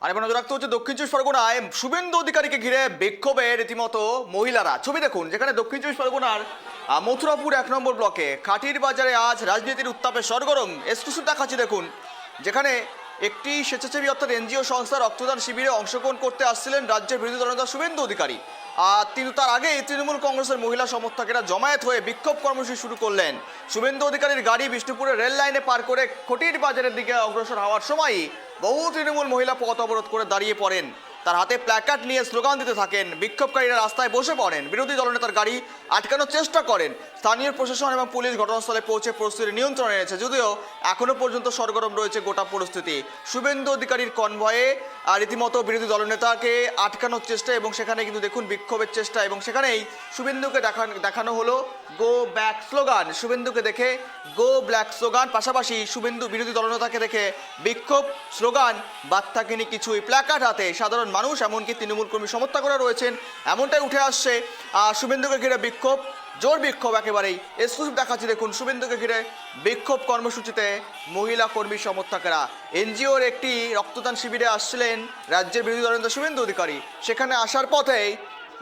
আর এবার নজর রাখতে হচ্ছে দক্ষিণ চব্বিশ পরগনায় শুভেন্দু অধিকারীকে ঘিরে বিক্ষোভে রীতিমতো মহিলারা। ছবি দেখুন, যেখানে দক্ষিণ চব্বিশ পরগনার মথুরাপুর 1 নম্বর ব্লকে খাটির বাজারে আজ রাজনীতির উত্তাপে সরগরম। এক্সক্লুসিভ দেখাচ্ছি দেখুন, যেখানে একটি স্বেচ্ছাসেবী অর্থাৎ এনজিও সংস্থার রক্তদান শিবিরে অংশগ্রহণ করতে আসছিলেন রাজ্যের বিরোধী দলনেতা শুভেন্দু অধিকারী। তিনি তার আগে তৃণমূল কংগ্রেসের মহিলা সমর্থকেরা জমায়েত হয়ে বিক্ষোভ কর্মসূচি শুরু করলেন। শুভেন্দু অধিকারীর গাড়ি বিষ্ণুপুরের রেল লাইনে পার করে খটির বাজারের দিকে অগ্রসর হওয়ার সময়ই বহু তৃণমূল মহিলা পথ অবরোধ করে দাঁড়িয়ে পড়েন। তার হাতে প্ল্যাকার্ড নিয়ে স্লোগান দিতে থাকেন। বিক্ষোভকারীরা রাস্তায় বসে পড়েন, বিরোধী দলনেতার গাড়ি আটকানোর চেষ্টা করেন। স্থানীয় প্রশাসন এবং পুলিশ ঘটনাস্থলে পৌঁছে পরিস্থিতি নিয়ন্ত্রণে এনেছে, যদিও এখনো পর্যন্ত সরগরম রয়েছে গোটা পরিস্থিতি। শুভেন্দু অধিকারীর কনভয়ে রীতিমতো বিরোধী দলনেতাকে আটকানোর চেষ্টা এবং সেখানে কিন্তু দেখুন বিক্ষোভের চেষ্টা, এবং সেখানেই শুভেন্দুকে দেখানো হলো গো ব্যাক স্লোগান। শুভেন্দুকে দেখে গো ব্ল্যাক স্লোগান, পাশাপাশি শুভেন্দু বিরোধী দলনেতাকে দেখে বিক্ষোভ স্লোগান, বার্তাকিনি কিছুই, প্ল্যাকার্ড হাতে সাধারণ মানুষ, এমনকি তৃণমূল কর্মী সমর্থকরা রয়েছেন, এমনটাই উঠে আসছে। শুভেন্দুকে ঘিরে বিক্ষোভ, জোর বিক্ষোভ একেবারেই। এক্সক্লুসিভ দেখাচ্ছি দেখুন, শুভেন্দুকে ঘিরে বিক্ষোভ কর্মসূচিতে মহিলা কর্মী সমর্থকেরা। এনজিওর একটি রক্তদান শিবিরে আসছিলেন রাজ্যের বিরোধী দলনেতা শুভেন্দু অধিকারী। সেখানে আসার পথেই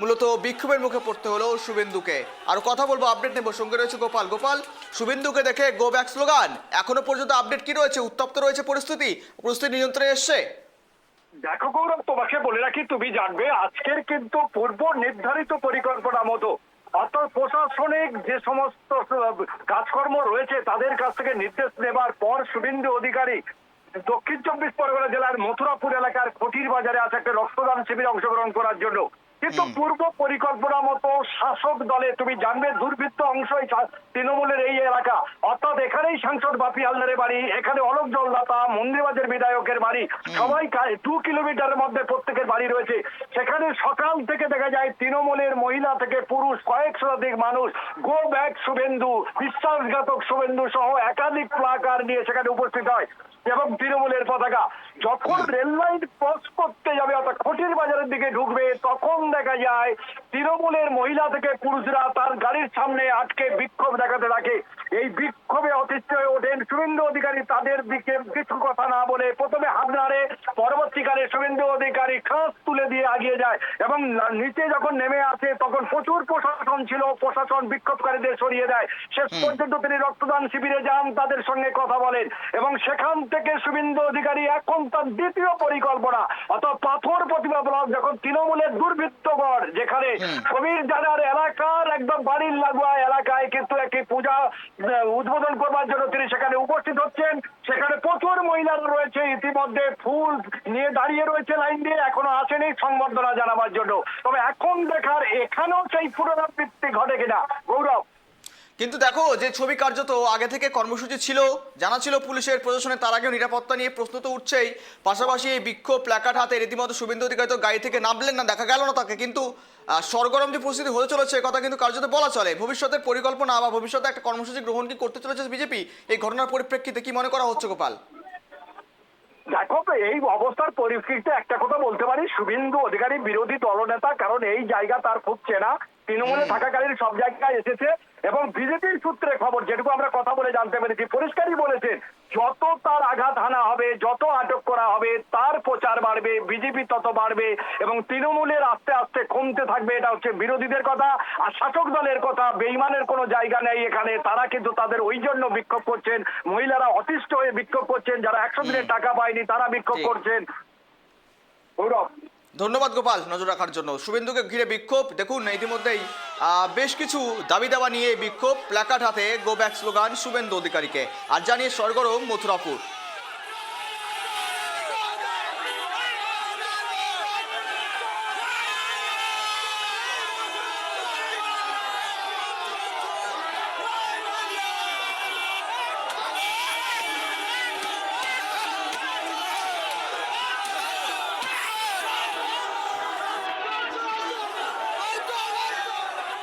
মূলত বিক্ষোভের মুখে পড়তে হলো শুভেন্দুকে। আর কথা বলবো, আপডেট নেব, সঙ্গে রয়েছে গোপাল। গোপাল, শুভেন্দুকে দেখে গো ব্যাক স্লোগান, এখনো পর্যন্ত আপডেট কি রয়েছে? উত্তপ্ত রয়েছে পরিস্থিতি নিয়ন্ত্রণে এসছে? দেখো গৌরব, তোমাকে বলে রাখি, তুমি জানবে আজকের কিন্তু পূর্ব নির্ধারিত পরিকল্পনা মতো অর্থাৎ প্রশাসনিক যে সমস্ত কাজকর্ম রয়েছে তাদের কাছ থেকে নির্দেশ নেবার পর শুভেন্দু অধিকারী দক্ষিণ চব্বিশ পরগনা জেলার মথুরাপুর এলাকার খটির বাজারে আছে একটা রক্তদান শিবিরে অংশগ্রহণ করার জন্য। কিন্তু পূর্ব পরিকল্পনা মতো শাসক দলে তুমি জানবে দুর্বৃত্ত অংশই তৃণমূলের এই এলাকা, অর্থাৎ এখানেই সাংসদ বাপি হালদারের বাড়ি, এখানে অলোক জলদাতা, মন্দিরবাজার বিধায়কের বাড়ি, সবাই 2 কিলোমিটারের মধ্যে প্রত্যেকের বাড়ি রয়েছে। সেখানে সকাল থেকে দেখা যায় তৃণমূলের মহিলা থেকে পুরুষ কয়েক শতাধিক মানুষ গো ব্যাক শুভেন্দু, বিশ্বাসঘাতক শুভেন্দু সহ একাধিক প্লাকার্ড নিয়ে সেখানে উপস্থিত হয় এবং তৃণমূলের পতাকা। যখন রেল লাইন ক্রস করতে যাবে অর্থাৎ খটির বাজারের দিকে ঢুকবে, তখন দেখা যায় তৃণমূলের মহিলা থেকে পুরুষরা তার গাড়ির সামনে আটকে বিক্ষোভ দেখাতে থাকে। এই বিক্ষোভে অতিষ্ঠ হয়ে ওঠেন শুভেন্দু অধিকারী, তাদের দিকে কিছু কথা না বলে প্রথমে হাত নাড়ে, পরবর্তীকালে শুভেন্দু অধিকারী খাস তুলে দিয়ে এগিয়ে যায় এবং নিচে যখন নেমে আসে তখন প্রচুর প্রশাসন ছিল, প্রশাসন বিক্ষোভকারীদের সরিয়ে দেয়। শেষ পর্যন্ত তিনি রক্তদান শিবিরে যান, তাদের সঙ্গে কথা বলেন এবং সেখান থেকে শুভেন্দু অধিকারী এখন তার দ্বিতীয় পরিকল্পনা অর্থাৎ পাথর প্রতিমা ব্লক, যখন তৃণমূলের দুর্বৃত্তগণ যেখানে কবির জানার এলাকার একদম বাড়ির লাগোয়া এলাকায় কিন্তু একটি পূজা উদ্বোধন করবার জন্য তিনি সেখানে উপস্থিত হচ্ছেন। সেখানে প্রচুর মহিলারা রয়েছে, ইতিমধ্যে ফুল নিয়ে দাঁড়িয়ে রয়েছে লাইন দিয়ে, এখনো আসেনি সংবর্ধনা জানাবার জন্য। তবে এখন দেখার এখানেও সেই পুনরাবৃত্তি ঘটে কিনা গৌরব। কিন্তু দেখো, যে ছবি কার্যত আগে থেকে কর্মসূচি ছিল, জানা ছিল পুলিশের প্রশাসনের, তার আগেও নিরাপত্তা নিয়ে প্রশ্ন তো উঠছেই। পাশাপাশি এই বিক্ষোভ প্ল্যাকার্ড হাতে রীতিমতো শুভেন্দু অধিকারী তো গাড়ি থেকে নামলেন না, দেখা গেল না তাকে, কিন্তু সরগরম যে পরিস্থিতি হতে চলেছে কথা কিন্তু কার্যত বলা চলে। ভবিষ্যতের পরিকল্পনা বা ভবিষ্যতে একটা কর্মসূচি গ্রহণ কি করতে চলেছে বিজেপি এই ঘটনার পরিপ্রেক্ষিতে, কি মনে করা হচ্ছে গোপাল? দেখো, এই অবস্থার পরিপ্রেক্ষিতে একটা কথা বলতে পারি, শুভেন্দু অধিকারী বিরোধী দলনেতা, কারণ এই জায়গা তার খুব চেনা, তৃণমূলে থাকাকালীন সব জায়গায় এসেছে এবং বিজেপির সূত্রে খবর যেটুকু আমরা কথা বলে জানতে পেরেছি, পরিষ্কারই বলেছেন যত তার আঘাত হানা হবে, যত আটক করা হবে, তার প্রচার বাড়বে, বিজেপি তত বাড়বে এবং তৃণমূলের আস্তে আস্তে কমতে থাকবে। এটা হচ্ছে বিরোধীদের কথা। আর শাসক দলের কথা, বেইমানের কোনো জায়গা নেই এখানে, তারা কিন্তু তাদের ওই জন্য বিক্ষোভ করছেন, মহিলারা অতিষ্ঠ হয়ে বিক্ষোভ করছেন, যারা 100 দিনের টাকা পায়নি তারা বিক্ষোভ করছেন। গৌরব, ধন্যবাদ গোপাল নজর রাখার জন্য। শুভেন্দুকে ঘিরে বিক্ষোভ দেখুন, ইতিমধ্যেই বেশ কিছু দাবি দাবা নিয়ে বিক্ষোভ, প্ল্যাকার্ড হাতে গো ব্যাক স্লোগান শুভেন্দু অধিকারীকে, আর জানিয়ে সরগরম মথুরাপুর।